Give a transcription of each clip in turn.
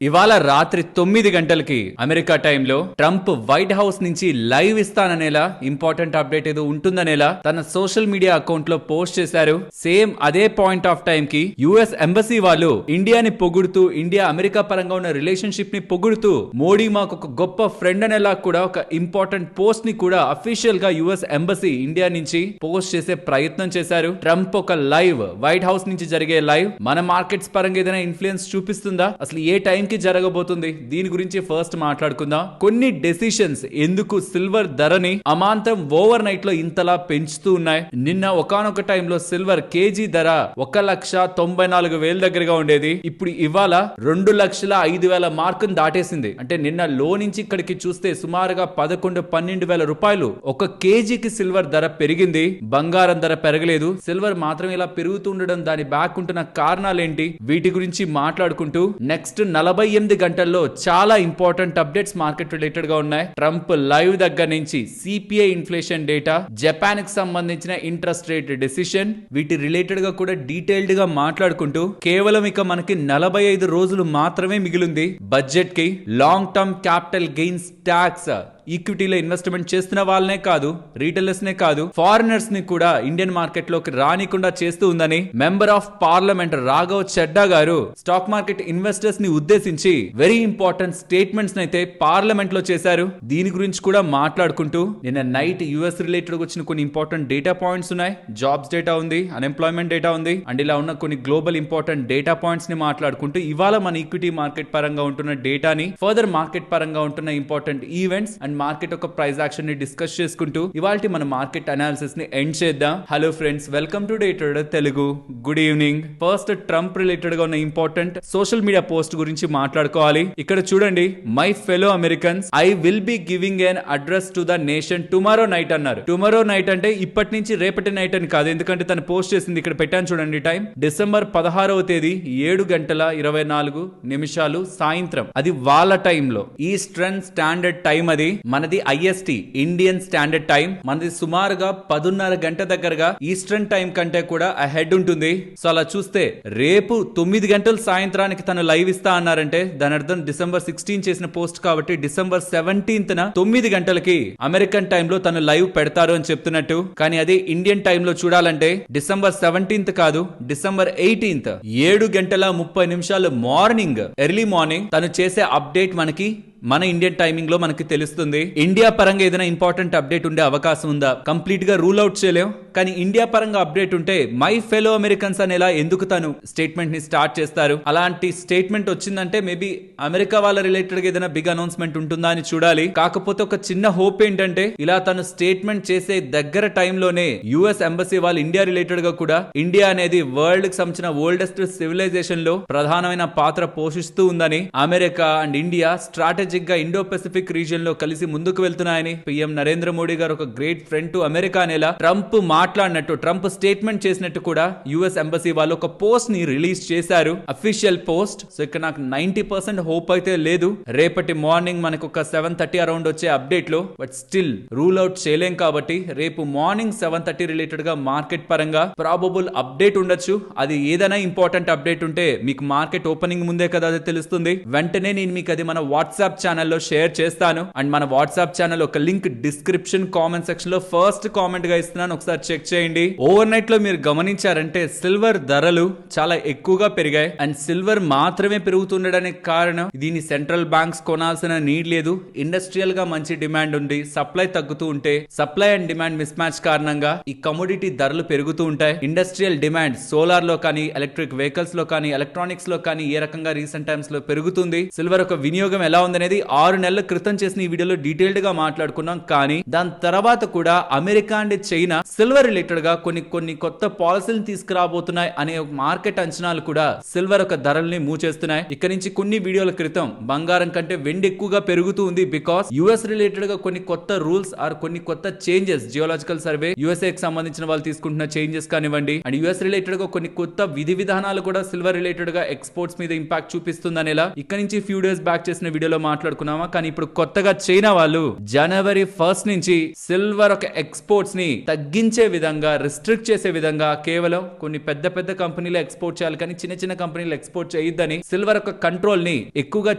ఇవాళ రాత్రి 9 గంటలకి అమెరికా టైంలో ట్రంప్ వైట్ హౌస్ నుంచి లైవ్ ఇస్తాననేలా ఇంపార్టెంట్ అప్డేట్ ఏదో ఉంటుందనేలా తన సోషల్ మీడియా అకౌంట్ లో పోస్ట్ చేశారు. సేమ్ అదే పాయింట్ ఆఫ్ టైం కి యుఎస్ ఎంబసీ వాళ్ళు ఇండియాని పొగుడుతూ, ఇండియా అమెరికా పరంగా ఉన్న రిలేషన్షిప్ ని పొగుడుతూ, మోడీ మాకు ఒక గొప్ప ఫ్రెండ్ అనేలా కూడా ఒక ఇంపార్టెంట్ పోస్ట్ ని కూడా అఫీషియల్ గా యుఎస్ ఎంబసీ ఇండియా నుంచి పోస్ట్ చేసే ప్రయత్నం చేశారు. ట్రంప్ ఒక లైవ్ వైట్ హౌస్ నుంచి జరిగే లైవ్ మన మార్కెట్స్ పరంగా ఏదైనా ఇన్ఫ్లుయెన్స్ చూపిస్తుందా, అసలు ఏ టైం కి జరగబోతుంది, దీని గురించి ఫస్ట్ మాట్లాడుకుందాం. కొన్ని డెసిషన్స్ ఎందుకు సిల్వర్ ధరని అమాంతం ఓవర్ నైట్ లో ఇంతలా పెంచుతూ ఉన్నాయి. నిన్న ఒకానొక టైంలో సిల్వర్ కేజీ ధర 1,94,000 దగ్గరగా ఉండేది. ఇప్పుడు ఇవాళ 2,05,000 మార్కును దాటేసింది. అంటే నిన్న లో నుంచి ఇక్కడికి చూస్తే సుమారుగా 11-12,000 రూపాయలు ఒక కేజీకి సిల్వర్ ధర పెరిగింది. బంగారం ధర పెరగలేదు, సిల్వర్ మాత్రం ఇలా పెరుగుతుండడం దాని బ్యాక్ ఉంటున్న కారణాలేంటి, వీటి గురించి మాట్లాడుకుంటూ నెక్స్ట్ 48 గంటల్లో చాలా ఇంపార్టెంట్ అప్డేట్స్ మార్కెట్ రిలేటెడ్ గా ఉన్నాయి. ట్రంప్ లైవ్ దగ్గర నుంచి సిపిఐ ఇన్ఫ్లేషన్ డేటా, జపాన్ కి సంబంధించిన ఇంట్రెస్ట్ రేట్ డెసిషన్, వీటి రిలేటెడ్ గా కూడా డీటెయిల్డ్ గా మాట్లాడుకుంటూ కేవలం ఇక మనకి 45 రోజులు మాత్రమే మిగిలింది బడ్జెట్ కి. Long term capital gains tax ఈక్విటీలో ఇన్వెస్ట్మెంట్ చేస్తున్న వాళ్ళనే కాదు, రీటైలర్స్ నే కాదు, ఫారినర్స్ ని కూడా ఇండియన్ మార్కెట్ లోకి రానికుండా చేస్తూ ఉందని member of parliament Raghav Chadha గారు స్టాక్ మార్కెట్ ఇన్వెస్టర్స్ ని ఉద్దేశించి వెరీ ఇంపార్టెంట్ స్టేట్మెంట్స్ అయితే పార్లమెంట్ లో చేశారు. దీని గురించి కూడా మాట్లాడుకుంటూ నిన్న నైట్ యుఎస్ రిలేటెడ్ వచ్చిన కొన్ని ఇంపార్టెంట్ డేటా పాయింట్స్ ఉన్నాయి. జాబ్స్ డేటా ఉంది, అన్ఎంప్లాయ్మెంట్ డేటా ఉంది, అండ్ ఇలా ఉన్న కొన్ని గ్లోబల్ ఇంపార్టెంట్ డేటా పాయింట్స్ ని మాట్లాడుకుంటూ ఇవాళ మన ఈక్విటీ మార్కెట్ పరంగా ఉంటున్న డేటాని, ఫర్దర్ మార్కెట్ పరంగా ఉంటున్న ఇంపార్టెంట్ ఈవెంట్స్ అండ్ మార్కెట్ ఒక ప్రైస్ యాక్షన్ ని డిస్కస్ చేసుకుంటూ ఇవాల్టి మన మార్కెట్ అనాలిసిస్ ని ఎండ్ చేద్దాం. Hello friends, welcome to day trader Telugu. Good evening. First Trump related గా ఉన్న ఇంపార్టెంట్ సోషల్ మీడియా పోస్ట్ గురించి మాట్లాడుకోవాలి. ఇక్కడ చూడండి, my fellow Americans, I will be giving N address to the nation tomorrow night అన్నారు. Tomorrow night అంటే ఇప్పటి నుంచి రేపటి నైట్ అని కాదు, ఎందుకంటే తను పోస్ట్ చేసింది ఇక్కడ పెట్టాను చూడండి టైం, డిసెంబర్ 16వ తేదీ 7:24 సాయంత్రం. అది వాళ్ళ టైంలో ఈస్టర్న్ స్టాండర్డ్ టైం. అది మనది ఐఎస్టి ఇండియన్ స్టాండర్డ్ టైం. మనది సుమారుగా 10:30 గంట దగ్గరగా ఈస్టర్న్ టైం కంటే కూడా అహెడ్ ఉంటుంది. సో అలా చూస్తే రేపు 9 గంటల సాయంత్రానికి తను లైవ్ ఇస్తా అన్నారంటే దాని అర్థం డిసెంబర్ 16 చేసిన పోస్ట్ కాబట్టి డిసెంబర్ 17th 9 గంటలకి అమెరికన్ టైం లో తను లైవ్ పెడతారు అని చెప్తున్నట్టు. కానీ అదే ఇండియన్ టైం లో చూడాలంటే డిసెంబర్ 17th కాదు, December 18th 7:30 morning, early morning తను చేసే అప్డేట్ మనకి మన ఇండియన్ టైమింగ్ లో మనకి తెలుస్తుంది. ఇండియా పరంగా ఏదైనా ఇంపార్టెంట్ అప్డేట్ ఉండే అవకాశం ఉందా, కంప్లీట్ గా రూల్ అవుట్ చేయలేం. కానీ ఇండియా పరంగా అప్డేట్ ఉంటే మై ఫెలో అమెరికన్స్ అనేలా ఎందుకు తను స్టేట్మెంట్ ని స్టార్ట్ చేస్తారు. అలాంటి స్టేట్మెంట్ వచ్చిందంటే మేబీ అమెరికా వాళ్ళ రిలేటెడ్ గా ఏదైనా బిగ్ అనౌన్స్మెంట్ ఉంటుందా అని చూడాలి. కాకపోతే ఒక చిన్న హోప్ ఏంటంటే ఇలా తను స్టేట్మెంట్ చేసే దగ్గర టైంలోనే యుఎస్ ఎంబసీ వాళ్ళు ఇండియా రిలేటెడ్ గా కూడా ఇండియా అనేది వరల్డ్ కి సంబంధించిన ఓల్డెస్ట్ సివిలైజేషన్ లో ప్రధానమైన పాత్ర పోషిస్తూ ఉందని, అమెరికా అండ్ ఇండియా స్ట్రాటజిక్ గా ఇండో పెసిఫిక్ రీజియన్ లో కలిసి ముందుకు వెళ్తున్నాయని పీఎం నరేంద్ర మోడీ గారు ఒక గ్రేట్ ఫ్రెండ్ టు అమెరికా అనేలా ట్రంప్ మాట్లాడినట్టు, ట్రంప్ స్టేట్మెంట్ చేసినట్టు కూడా యుఎస్ ఎంబసీ వాళ్ళు ఒక పోస్ట్ ని రిలీజ్ చేశారు, అఫీషియల్ పోస్ట్. సో ఇక్కడ నాకు 90% హోప్ అయితే లేదు. రేపటి మార్నింగ్ మనకు ఒక 7:30 అరౌండ్ వచ్చే అప్డేట్ లో, బట్ స్టిల్ రూల్ అవుట్ చేయలేం కాబట్టి రేపు మార్నింగ్ 7:30 రిలేటెడ్ గా మార్కెట్ పరంగా ప్రాబబుల్ అప్డేట్ ఉండొచ్చు. అది ఏదైనా ఇంపార్టెంట్ అప్డేట్ ఉంటే మీకు మార్కెట్ ఓపెనింగ్ ముందే కదా అది తెలుస్తుంది. వెంటనే నేను మీకు అది మన వాట్సాప్ ఛానల్లో షేర్ చేస్తాను. అండ్ మన వాట్సాప్ ఛానల్ ఒక లింక్ డిస్క్రిప్షన్ కామెంట్ సెక్షన్ లో ఫస్ట్ కామెంట్ గా ఇస్తున్నాను, ఒకసారి చెక్ చేయండి. ఓవర్ నైట్ లో మీరు గమనించారంటే సిల్వర్ ధరలు చాలా ఎక్కువగా పెరిగాయి. అండ్ సిల్వర్ మాత్రమే పెరుగుతుండడానికి కారణం దీన్ని సెంట్రల్ బ్యాంక్స్ కొనాల్సిన నీడ్ లేదు. ఇండస్ట్రియల్ గా మంచి డిమాండ్ ఉంది, సప్లై తగ్గుతూ ఉంటే supply and demand miss match కారణంగా ఈ కమోడిటీ ధరలు పెరుగుతూ ఉంటాయి. ఇండస్ట్రియల్ డిమాండ్ సోలార్ లో కానీ, ఎలక్ట్రిక్ వెహికల్స్ లో కానీ, ఎలక్ట్రానిక్స్ లో కానీ ఏ రకంగా రీసెంట్ టైమ్స్ లో పెరుగుతుంది. సిల్వర్ ఒక వినియోగం ఎలా ఉందనేది 6 నెలల క్రితం చేసిన ఈ వీడియోలో డీటెయిల్డ్ గా మాట్లాడుకున్నాం. కానీ దాని తర్వాత కూడా America and China silver related గా కొన్ని కొత్త పాలసీలు తీసుకురాబోతున్నాయి అనే మార్కెట్ అంచనాలు కూడా సిల్వర్ ఒక ధరల్ని మూవ్ చేస్తున్నాయి. ఇక్కడ నుంచి కొన్ని వీడియోల క్రితం బంగారం కంటే వెండి ఎక్కువగా పెరుగుతూ ఉంది. బికాస్ యుఎస్ రిలేటెడ్ గా కొన్ని కొత్త రూల్స్ ఆర్ కొన్ని కొత్త చేంజెస్, జియోలాజికల్ సర్వే యుఎస్ఏ కి సంబంధించిన వాళ్ళు తీసుకుంటున్న చేంజెస్ కానివ్వండి, అండ్ యుఎస్ రిలేటెడ్ గా కొన్ని కొత్త విధి విధానాలు కూడా సిల్వర్ రిలేటెడ్ గా ఎక్స్పోర్ట్స్ మీద ఇంపాక్ట్ చూపిస్తుంది అనేలా ఇక్కడ నుంచి ఫ్యూ డేస్ బ్యాక్ చేసిన వీడియోలో మాట్లాడుకున్నామా, కానీ ఇప్పుడు కొత్తగా చైనా వాళ్ళు జనవరి 1 నుంచి సిల్వర్ ఒక ఎక్స్పోర్ట్స్ ని తగ్గించే విధంగా, రిస్ట్రిక్ట్ చేసే విధంగా, కేవలం కొన్ని పెద్ద పెద్ద కంపెనీలు ఎక్స్పోర్ట్ చేయాలి కానీ చిన్న చిన్న కంపెనీలు ఎక్స్పోర్ట్ చేయొద్దని సిల్వర్ ఒక కంట్రోల్ ని ఎక్కువగా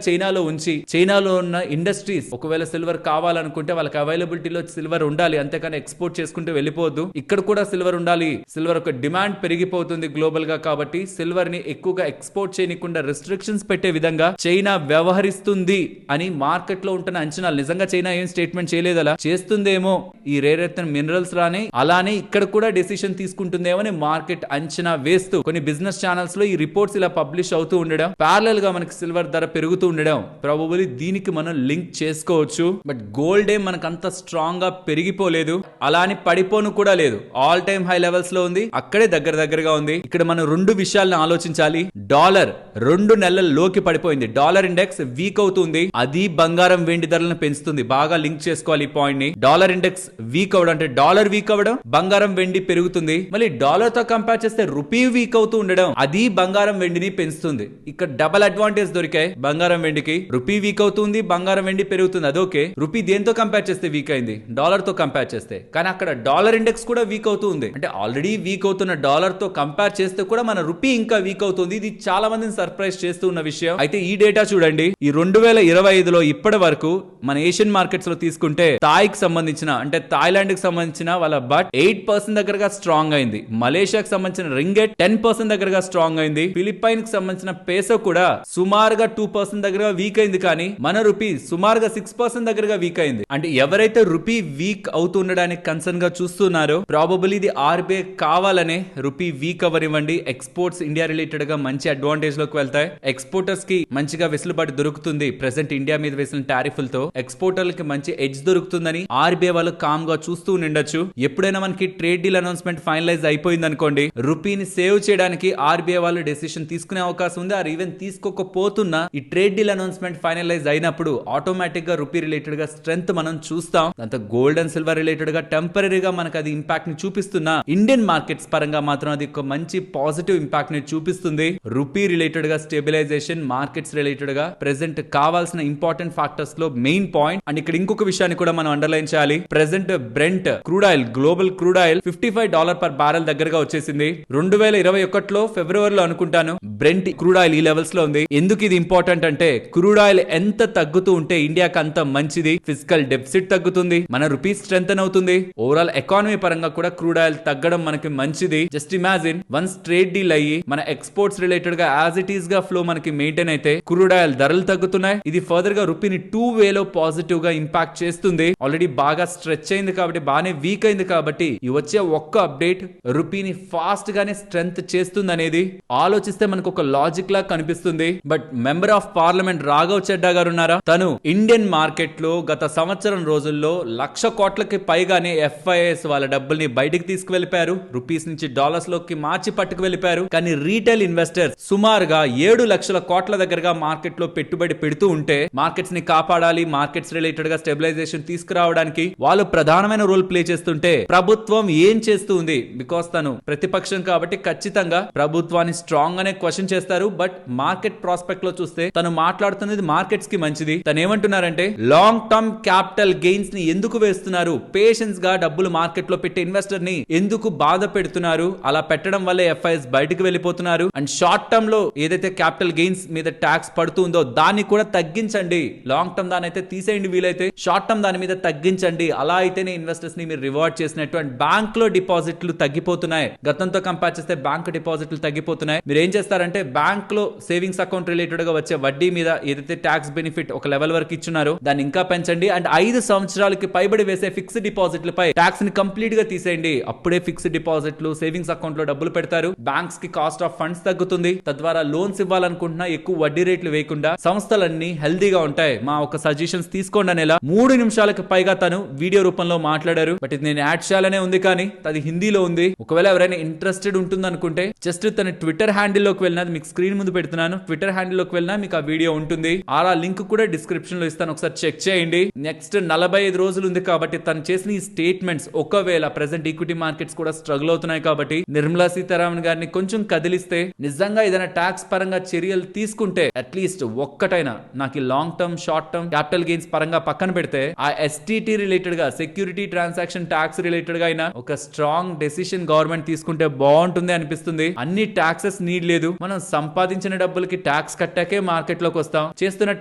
చైనాలో ఉంచి, చైనాలో ఉన్న ఇండస్ట్రీస్ ఒకవేళ సిల్వర్ కావాలనుకుంటే వాళ్ళకి అవైలబిలిటీలో సిల్వర్ ఉండాలి, అంతేకాని ఎక్స్పోర్ట్ చేసుకుంటూ వెళ్ళిపోవద్దు. ఇక్కడ కూడా సిల్వర్ ఉండాలి, సిల్వర్ ఒక డిమాండ్ పెరిగిపోతుంది గ్లోబల్ గా, కాబట్టి సిల్వర్ ని ఎక్కువగా ఎక్స్పోర్ట్ చేయకుండా రెస్ట్రిక్షన్స్ పెట్టే విధంగా చైనా వ్యవహరిస్తుంది అని మార్కెట్ లో ఉంటున్న అంచనాలు. నిజంగా చైనా ఏం స్టేట్మెంట్ చేయలేదు, అలా చేస్తుందేమో ఈ రేర్ ఎర్త్ మినరల్స్ రాని, అలానే ఇక్కడ కూడా డెసిషన్ తీసుకుంటుందేమో అని మార్కెట్ అంచనా వేస్తూ కొన్ని బిజినెస్ ఛానల్స్ లో ఈ రిపోర్ట్స్ ఇలా పబ్లిష్ అవుతూ ఉండడం, ప్యారలల్ గా మనకి సిల్వర్ ధర పెరుగుతూ ఉండడం, ప్రాబబుల్లీ దీనికి మనం లింక్ చేసుకోవచ్చు. బట్ గోల్డ్ ఏం మనకు అంత స్ట్రాంగ్ గా పెరిగిపోలేదు, అలా అని పడిపోను కూడా లేదు, ఆల్ టైమ్ హై లెవెల్స్ లో ఉంది, అక్కడే దగ్గరగా ఉంది. ఇక్కడ మనం రెండు విషయాలను ఆలోచించాలి. డాలర్ 2 నెలల్లోకి పడిపోయింది, డాలర్ ఇండెక్స్ వీక్ అవుతుంది, అది బంగారం వెండి ధరలను పెంచుతుంది. బాగా లింక్ చేసుకోవాలి ఈ పాయింట్ ని. డాలర్ ఇండెక్స్ వీక్ అవడం అంటే డాలర్ వీక్ అవ్వడం, బంగారం వెండి పెరుగుతుంది. మళ్ళీ డాలర్ తో కంపేర్ చేస్తే రూపీ వీక్ అవుతూ ఉండడం, అది బంగారం వెండిని పెంచుతుంది. ఇక్కడ డబల్ అడ్వాంటేజ్ దొరికాయి బంగారం వెండికి. రూపీ వీక్ అవుతుంది, బంగారం వెండి పెరుగుతుంది, అదోకే. రూపీ దేంతో కంపేర్ చేస్తే వీక్ అయింది? డాలర్ తో కంపేర్ చేస్తే. కానీ అక్కడ డాలర్ ఇండెక్స్ కూడా వీక్ అవుతూ ఉంది, అంటే ఆల్రెడీ వీక్ అవుతున్న డాలర్ తో కంపేర్ చేస్తే కూడా మన రూపీ ఇంకా వీక్ అవుతుంది. ఇది చాలా మందిని సర్ప్రైజ్ చేస్తూ ఉన్న విషయం. అయితే ఈ డేటా చూడండి, ఈ 2025లో ఇప్పటి వరకు మన ఏషియన్ మార్కెట్స్ లో తీసుకుంటే థాయికి సంబంధించిన, అంటే థాయిలాండ్ కి సంబంధించిన వాళ్ళ బట్ 8% దగ్గరగా స్ట్రాంగ్ అయింది. మలేషియాకి సంబంధించిన రింగెట్ 10% దగ్గరగా స్ట్రాంగ్ అయింది. ఫిలిప్పైన్ కి సంబంధించిన పేసో కూడా సుమారుగా 2% దగ్గరగా వీక్ అయింది. కానీ మన రూపీ సుమారుగా 6% దగ్గరగా వీక్ అయింది. అంటే ఎవరైతే రూపీ వీక్ అవుతుండడానికి కన్సర్న్ గా చూస్తున్నారో, ప్రాబబుల్లీ ఇది ఆర్బీఐ కావాలనే రూపీ వీక్ అవ్వనివ్వండి. ఎక్స్పోర్ట్స్ ఇండియా రిలేటెడ్ గా మంచి అడ్వాంటేజ్ లోకి వెళ్తాయి. ఎక్స్పోర్టర్స్ కి మంచిగా వెసులుబాటు దొరుకుతుంది. ప్రెసెంట్ ఇండియా మీద వేసిన టారిఫ్లతో ఎక్స్పోర్టర్లకి మంచి ఎడ్జ్ దొరుకుతుందని ఆర్బీఐ వాళ్ళు కామ్ గా చూస్తూ ఉండొచ్చు. ఎప్పుడైనా మనకి ట్రేడ్ డీల్ అనౌన్స్మెంట్ ఫైనలైజ్ అయిపోయింది అనుకోండి, రూపీని సేవ్ చేయడానికి ఆర్బీఐ వాళ్ళు డెసిషన్ తీసుకునే అవకాశం ఉంది. ఆర్ ఈవెన్ తీసుకోకపోతున్నా ఈ ట్రేడ్ డీల్ అనౌన్స్మెంట్ ఫైనలైజ్ అయినప్పుడు ఆటోమేటిక్ గా రూపీ రిలేటెడ్ గా స్ట్రెంత్ మనం చూస్తాం. దాంతో గోల్డ్ అండ్ సిల్వర్ రిలేటెడ్ గా టెంపరీగా మనకు అది ఇంపాక్ట్ ని చూపిస్తున్నా, ఇండియన్ మార్కెట్స్ పరంగా మాత్రం అది ఒక మంచి పాజిటివ్ ఇంపాక్ట్ ని చూపిస్తుంది. రూపీ రిలేటెడ్ గా స్టెబిలైజేషన్, మార్కెట్స్ రిలేటెడ్ గా ప్రెసెంట్ కావాల్సిన ఇంపార్టెంట్ ఫ్యాక్టర్స్ లో మెయిన్ పాయింట్. అండ్ ఇక్కడ ఇంకొక విషయాన్ని కూడా మనం అండర్లైన్ చేయాలి. Present Brent crude oil, global crude oil $55 per barrel దగ్గరగా వచ్చేసింది. 2021లో ఫిబ్రవరిలో అనుకుంటాను బ్రెంట్ క్రూడ్ ఆయిల్ ఈ లెవెల్స్ లో ఉంది. ఎందుకు ఇది ఇంపార్టెంట్ అంటే, క్రూడ్ ఆయిల్ ఎంత తగ్గుతూ ఉంటే ఇండియాకి అంత మంచిది. ఫిజికల్ డెఫిసిట్ తగ్గుతుంది, మన రూపీ స్ట్రెంథెన్ అవుతుంది. ఓవరాల్ ఎకానమీ పరంగా కూడా క్రూడ్ ఆయిల్ తగ్గడం మనకి మంచిది. Just imagine, once trade deal అయ్యి మన ఎక్స్పోర్ట్స్ రిలేటెడ్ గా యాజ్ ఇట్ ఈస్ గా ఫ్లో మనకి మెయింటైన్ అయితే క్రూడ్ ఆయిల్ ధరలు తగ్గుతున్నాయి. ఇది ఫర్దర్ గా రూపీని 2 వేలో పాజిటివ్ గా ఇంపాక్ట్ చేస్తుంది. ఆల్రెడీ బాగా స్ట్రెచ్ అయింది కాబట్టి, బాగానే వీక్ అయింది కాబట్టి, ఈ వచ్చే ఒక్క అప్డేట్ రూపీని ఫాస్ట్ గానే స్ట్రెంత్ చేస్తుంది అనేది ఆలోచిస్తే మనకు ఒక లాజిక్ లా కనిపిస్తుంది. But member of parliament Raghav Chadha గారు ఉన్నారా, తను ఇండియన్ మార్కెట్ లో గత సంవత్సరం రోజుల్లో 1,00,000 కోట్లకి పైగానే ఎఫ్ఐఎస్ వాళ్ళ డబ్బుల్ని బయటికి తీసుకువెళ్ళిపారు. రూపీస్ నుంచి డాలర్స్ లోకి మార్చి పట్టుకు వెళ్ళిపారు. కానీ రీటైల్ ఇన్వెస్టర్స్ సుమారుగా 7 లక్షల కోట్ల దగ్గరగా మార్కెట్ లో పెట్టుబడి పెడుతూ ఉంటే, మార్కెట్స్ ని కాపాడాలి, మార్కెట్స్ రిలేటెడ్ గా స్టెబిలైజేషన్ తీసుకురావడానికి వాళ్ళు ప్రధానమైన రోల్ ప్లే చేస్తుంటే ప్రభుత్వం ఏం చేస్తూ ఉంది? బికాస్ తను ప్రతిపక్షం కాబట్టి ఖచ్చితంగా ప్రభుత్వాన్ని స్ట్రాంగ్ అనే క్వశ్చన్ చేస్తారు. బట్ మార్కెట్ ప్రాస్పెక్ట్ లో చూస్తే తను మాట్లాడుతున్నది మార్కెట్స్ కి మంచిది. తను ఏమంటున్నారంటే, లాంగ్ టర్మ్ క్యాపిటల్ గెయిన్స్ ని ఎందుకు వేస్తున్నారు? పేషెన్స్ గా డబ్బులు మార్కెట్ లో పెట్టే ఇన్వెస్టర్ ని ఎందుకు బాధ పెడుతున్నారు? అలా పెట్టడం వల్ల ఎఫ్ఐఎస్ బయటకు వెళ్ళిపోతున్నారు. అండ్ షార్ట్ టర్మ్ లో ఏదైతే క్యాపిటల్ గెయిన్స్ మీద ట్యాక్స్ పడుతుందో దాన్ని కూడా తగ్గించండి. లాంగ్ టర్మ్ దాని అయితే తీసేయండి, వీలైతే షార్ట్ టర్మ్ దాని మీద తగ్గించండి. అలా అయితేనే ఇన్వెస్టర్స్ ని మీరు రివార్డ్ చేసినట్టు. అండ్ బ్యాంక్ లో డిపాజిట్లు తగ్గిపోతున్నాయి, గతంతో కంపేర్ చేస్తే బ్యాంక్ డిపాజిట్లు తగ్గిపోతున్నాయి. మీరు ఏం చేస్తారంటే, బ్యాంక్ లో సేవింగ్స్ అకౌంట్ రిలేటెడ్ గా వచ్చే వడ్డీ మీద ఏదైతే ట్యాక్స్ బెనిఫిట్ ఒక లెవెల్ వరకు ఇచ్చున్నారో దాన్ని ఇంకా పెంచండి. అండ్ 5 సంవత్సరాలకి పైబడి వేసే ఫిక్స్డ్ డిపాజిట్లపై ట్యాక్స్ ని కంప్లీట్ గా తీసేయండి. అప్పుడే ఫిక్స్డ్ డిపాజిట్లు సేవింగ్స్ అకౌంట్ లో డబ్బులు పెడతారు. బ్యాంక్స్ కి కాస్ట్ ఆఫ్ ఫండ్స్ తగ్గుతుంది. తద్వారా లోన్స్ ఇవ్వాలనుకుంటున్నా ఎక్కువ వడ్డీ రేట్లు వేయకుండా సంస్థలన్నీ హెల్దీగా ఉంటాయి. మా ఒక సజెషన్స్ తీసుకోండి అనేలా 3 నిమిషాలకు పైగా తను వీడియో రూపంలో మాట్లాడారు. బట్ ఇది నేను యాడ్ చేయాలనే ఉంది, కానీ అది హిందీలో ఉంది. ఒకవేళ ఎవరైనా ఇంట్రెస్టెడ్ ఉంటుంది అనుకుంటే జస్ట్ తన ట్విట్టర్ హ్యాండిల్ లోకి వెళ్ళినా, మీకు స్క్రీన్ ముందు పెడుతున్నాను, ట్విట్టర్ హ్యాండిల్ లోకి వెళ్ళినా మీకు ఆ వీడియో ఉంటుంది. ఆ లింక్ కూడా డిస్క్రిప్షన్ లో ఇస్తాను, ఒకసారి చెక్ చేయండి. నెక్స్ట్ 45 రోజులు ఉంది కాబట్టి తను చేసిన ఈ స్టేట్మెంట్స్, ఒకవేళ ప్రెసెంట్ ఈక్విటీ మార్కెట్స్ కూడా స్ట్రగుల్ అవుతున్నాయి కాబట్టి నిర్మలా సీతారామన్ గారిని కొంచెం కదిలిస్తే, నిజంగా ఏదైనా ట్యాక్స్ పరంగా చర్యలు తీసుకుంటే అట్లీస్ట్ ఒక్కటైనా నాకు ఈ long term short term capital gains పరంగా పక్కన పెడితే ఆ ఎస్టిటి రిలేటెడ్ గా సెక్యూరిటీ ట్రాన్సాక్షన్ ట్యాక్స్ రిలేటెడ్ గా అయినా ఒక స్ట్రాంగ్ డెసిషన్ గవర్నమెంట్ తీసుకుంటే బాగుంటుంది అనిపిస్తుంది. అన్ని ట్యాక్సెస్ నీడ్ లేదు, మనం సంపాదించిన డబ్బులకి ట్యాక్స్ కట్టాకే మార్కెట్ లోకి వస్తాం. చేస్తున్న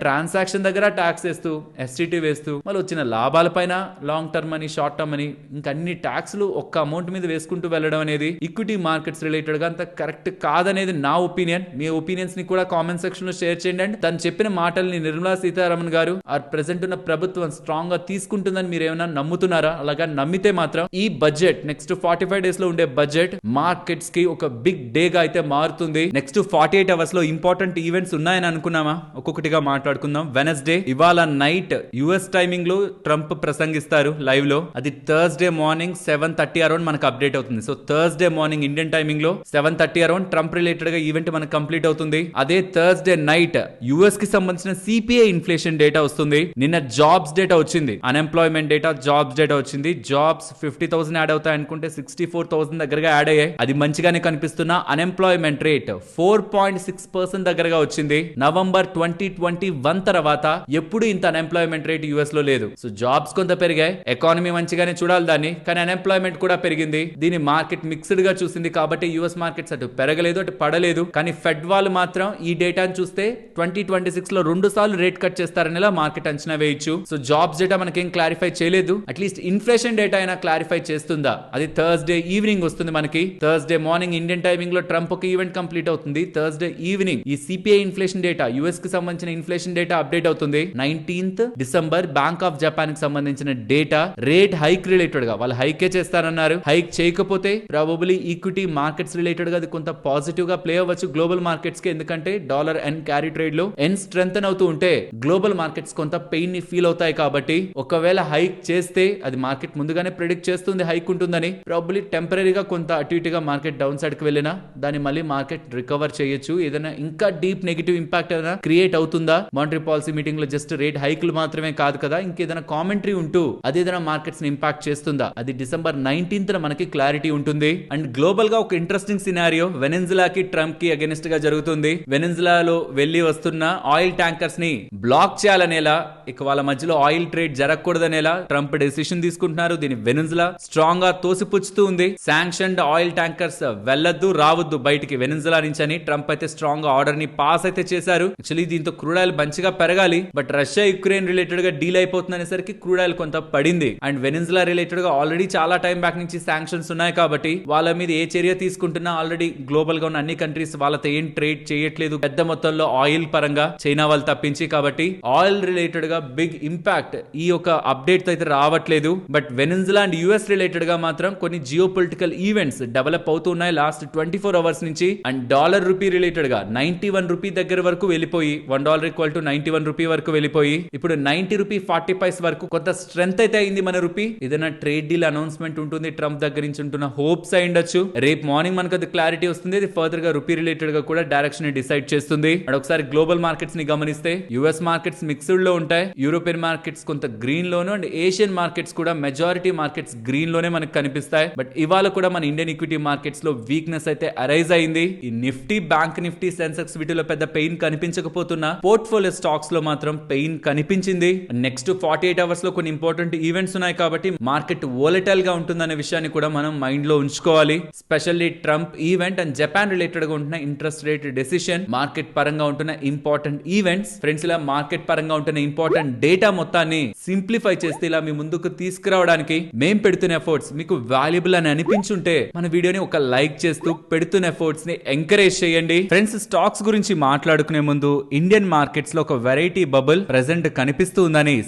ట్రాన్సాక్షన్ దగ్గర ట్యాక్స్ వేస్తూ ఎస్టిటి వేస్తూ మళ్ళీ వచ్చిన లాభాల పైన లాంగ్ టర్మ్ అని షార్ట్ టర్మ్ అని ఇంకా అన్ని ట్యాక్స్లు ఒక్క అమౌంట్ మీద వేసుకుంటూ వెళ్ళడం అనేది ఈక్విటీ మార్కెట్స్ రిలేటెడ్ గా అంత కరెక్ట్ కాదనేది నా ఒపీనియన్. మీ ఒపీనియన్స్ ని కూడా కామెంట్ సెక్షన్ లో షేర్ చేయండి. అండ్ తను చెప్పిన మాటల్ని నిర్మలా సీతారామన్ గారు ఆ ప్రెసెంట్ ఉన్న ప్రభుత్వం స్ట్రాంగ్ గా తీసుకుంటుందని మీరు ఏమైనా నమ్ముతున్నారా? అలాగా నమ్మితే మాత్రం ఈ బడ్జెట్ నెక్స్ట్ 45 డేస్ లో ఉండే బడ్జెట్ మార్కెట్స్ కి ఒక బిగ్ డే గా అయితే మారుతుంది. నెక్స్ట్ 48 అవర్స్ లో ఇంపార్టెంట్ ఈవెంట్స్ ఉన్నాయని అనుకున్నామా? ఒక్కొక్కటిగా మాట్లాడుకుందాం. వెనస్డే ఇవాళ నైట్ యుఎస్ టైమింగ్ లో ట్రంప్ ప్రసంగిస్తారు లైవ్ లో. అది థర్స్డే మార్నింగ్ 7:30 అరౌండ్ మనకు అప్డేట్ అవుతుంది. So Thursday morning Indian timing లో 7:30 అరౌండ్ ట్రంప్ రిలేటెడ్ గా ఈవెంట్ మనకు కంప్లీట్ అవుతుంది. అదే థర్స్డే నైట్ యుఎస్ కి సంబంధించిన సిపిఐ ఇన్ఫ్లేషన్ డేటా వస్తుంది. నిన్న జాబ్స్ డేటా వచ్చింది, అన్ఎంప్లాయ్మెంట్ డేటా, జాబ్స్ డేటా వచ్చింది. జాబ్స్ 50,000 యాడ్ అవుతాయి అనుకుంటే 64,000 దగ్గరగా యాడ్ అయ్యాయి. అది మంచిగానే కనిపిస్తున్న అన్ఎంప్లాయ్మెంట్ రేట్ 4.6% దగ్గరగా వచ్చింది. నవంబర్ 2021 తర్వాత ఎప్పుడు ఇంత అన్ఎంప్లాయ్మెంట్ రేట్ యుఎస్ లో లేదు. సో జాబ్స్ కొంత పెరిగాయి, ఎకానమీ మంచిగానే చూడాలి దాన్ని, కానీ అన్ఎంప్లాయ్మెంట్ కూడా పెరిగింది. దీని మార్కెట్ మిక్స్డ్ గా చూసింది కాబట్టి యుఎస్ మార్కెట్స్ అటు పెరగలేదు అటు పడలేదు. కానీ ఫెడ్ వాళ్ళు మాత్రం ఈ డేటాను చూస్తే 2026 లో 2 సార్లు రేట్ కట్ చేస్తారనేలా మార్కెట్ అంచనా వేయొచ్చు. సో జాబ్స్ డేటా మనకేం క్లారిఫై చేయలేదు, అట్లీస్ట్ ఇన్ఫ్లేషన్ డేటా అయినా క్లారిఫై చేస్తుందా? అది థర్స్డే ఈవినింగ్ వస్తుంది మనకి. థర్స్డే మార్నింగ్ ఇండియన్ టైమింగ్ లో ట్రంప్ ఒక ఈవెంట్ కంప్లీట్ అవుతుంది. థర్స్డే ఈవినింగ్ ఈ సిపిఐ ఇన్ఫ్లేషన్ డేటా, యుఎస్ కి సంబంధించిన ఇన్ఫ్లేషన్ డేటా అప్డేట్ అవుతుంది. 19th December bank of Japan కి సంబంధించిన డేటా రేట్ హైక్ రిలేటెడ్ గా వాళ్ళు హైకే చేస్తారన్నారు. హైక్ చేయకపోతే ప్రాబబ్లీ ఈక్విటీ మార్కెట్స్ రిలేటెడ్ గా అది కొంత పాజిటివ్ గా ప్లే అవ్వచ్చు గ్లోబల్ మార్కెట్స్ కి. ఎందుకంటే డాలర్ అండ్ క్యారీ ట్రేడ్ లో ఎన్ స్ట్రెంథెన్ అవుతూ ఉంటే గ్లోబల్ మార్కెట్స్ కొంత పెయిన్ ని ఫీల్ అవుతాయి. కాబట్టి ఒకవేళ హైక్ చేస్తే అది మార్కెట్ ముందుగానే ప్రెడిక్ట్ చేస్తుంది హైక్ ఉంటుందని. ప్రాబబ్లీ టెంపరీగా కొంత అటు ఇటుగా మార్కెట్ డౌన్ సైడ్ కి వెళ్ళినా దాన్ని మళ్ళీ మార్కెట్ రికవర్ చేయొచ్చు. ఏదైనా ఇంకా డీప్ నెగిటివ్ ఇంపాక్ట్ ఏదైనా క్రియేట్ అవుతుందా? మానిటరీ పాలసీ మీటింగ్ లో జస్ట్ రేట్ హైక్లు మాత్రమే కాదు కదా, ఇంకేదైనా కామెంటరీ ఉంటూ అది ఏదైనా మార్కెట్స్ ని ఇంపాక్ట్ చేస్తుందా? అది డిసెంబర్ 19th మనకి క్లారిటీ ఉంటుంది. అండ్ గ్లోబల్ గా ఒక ఇంట్రెస్టింగ్ సినారియో వెనెన్జులాకి ట్రంప్ కి అగెనిస్ట్ గా జరుగుతుంది. వెనెన్జులాలో వెళ్లి వస్తున్న ఆయిల్ ట్యాంకర్స్ ని బ్లాక్ చేయాలనేలా, ఇక వాళ్ళ మధ్యలో ఆయిల్ ట్రేడ్ జరగకూడదనేలా ట్రంప్ డెసిషన్ తీసుకుంటున్నారు. దీని వెనెన్జులా స్ట్రాంగ్ గా తోసిపుచ్చుతూ ఉంది. శాంక్షన్డ్ ఆయిల్ ట్యాంకర్స్ వెళ్ళొద్దు రావద్దు బయటికి వెనెన్జులా నుంచి అని ట్రంప్ అయితే స్ట్రాంగ్ గా ఆర్డర్ ని పాస్ అయితే చేశారు. యాక్చువల్లీ దీంతో క్రూడ్ ఆయిల్ మంచిగా పెరగాలి, బట్ రష్యా యుక్రెయిన్ రిలేటెడ్ గా డీల్ అయిపోతుంది అనేసరికి క్రూడ్ ఆయిల్ కొంత పడింది. అండ్ వెనెన్జులా రిలేటెడ్ గా ఆల్రెడీ చాలా టైం బ్యాక్ నుంచి శాంక్షన్స్ ఉన్నాయి కాబట్టి వాళ్ళ మీద ఏ చర్య తీసుకుంటున్నా ఆల్రెడీ గ్లోబల్ గా ఉన్న అన్ని కంట్రీస్ వాళ్ళతో ఏం ట్రేడ్ చేయట్లేదు పెద్ద మొత్తంలో ఆయిల్ పరంగా, చైనా వాళ్ళు తప్పించి. కాబట్టి ఆయిల్ రిలేటెడ్ గా బిగ్ ఇంపాక్ట్ ఈ యొక్క అప్డేట్ అయితే రావట్లేదు. బట్ వెనెన్జులా అండ్ యుఎస్ రిలేటెడ్ గా మాత్రం కొన్ని జియో పొలిటికల్ ఈవెంట్స్ డెవలప్ అవుతున్నాయి లాస్ట్ 24 అవర్స్ నుంచి. అండ్ డాలర్ రూపీ రిలేటెడ్ గా 91 రూపీ దగ్గర వరకు వెళ్ళిపోయి $1 = 91 రూపీ వరకు వెళ్ళిపోయి ఇప్పుడు 90 రూపీ 40 పైస్ వరకు కొంత స్ట్రెంత్ అయితే అయింది మన రూపీ. ఏదైనా ట్రేడ్ డీల్ అనౌన్స్మెంట్ ఉంటుంది ట్రంప్ దగ్గర నుంచి ఉంటున్న హోప్స్ అయి ఉండొచ్చు. రేపు మార్నింగ్ మనకు అది క్లారిటీ వస్తుంది. అది ఫర్దర్ గా రూపీ రిలేటెడ్ గా కూడా డైరెక్షన్ డిసైడ్ చేస్తుంది. అండ్ ఒకసారి గ్లోబల్ మార్కెట్స్ ని గమనిస్తే యుఎస్ మార్కెట్స్ మిక్స్డ్ లో ఉంటాయి, యూరోపియన్ మార్కెట్స్ కొంత green loan, and Asian markets కూడా మెజారిటీ మార్కెట్స్ గ్రీన్ లోనే మనకు కనిపిస్తాయి. బట్ ఇవాళ కూడా మన ఇండియన్ ఈక్విటీ మార్కెట్స్ లో వీక్నెస్ అయితే అరైజ్ అయింది. ఈ నిఫ్టీ, బ్యాంక్ నిఫ్టీ, సెన్సెక్స్ వీటిలో పెద్ద పెయిన్ కనిపించకపోతున్నా పోర్ట్ఫోలియో స్టాక్స్ లో మాత్రం పెయిన్ కనిపించింది. నెక్స్ట్ 48 అవర్స్ లో కొన్ని ఇంపార్టెంట్ ఈవెంట్స్ ఉన్నాయి కాబట్టి మార్కెట్ వోలటైల్ గా ఉంటుందనే విషయాన్ని కూడా మనం మైండ్ లో ఉంచుకోవాలి. Specially Trump event and Japan related గా ఉంటున్న ఇంట్రెస్ట్ రేట్ డెసిషన్, మార్కెట్ పరంగా ఉంటున్న ఇంపార్టెంట్ ఈవెంట్స్. ఫ్రెండ్స్, ఇలా మార్కెట్ పరంగా ఉంటున్న ఇంపార్టెంట్ డేటా మొత్తాన్ని సింప్లిఫై చేస్తే ఇలా మీ ముందుకు తీసుకురావడానికి మేం పెడుతున్న ఎఫర్ట్స్ మీకు వాల్యుబుల్ అని అనిపించుంటే మన వీడియోని ఒక లైక్ చేస్తూ పెడుతున్న ఎఫర్ట్స్ ని ఎంకరేజ్ చేయండి. ఫ్రెండ్స్, స్టాక్స్ గురించి మాట్లాడుకునే ముందు ఇండియన్ మార్కెట్స్ లో ఒక వెరైటీ బబుల్ ప్రెసెంట్ కనిపిస్తూ ఉందని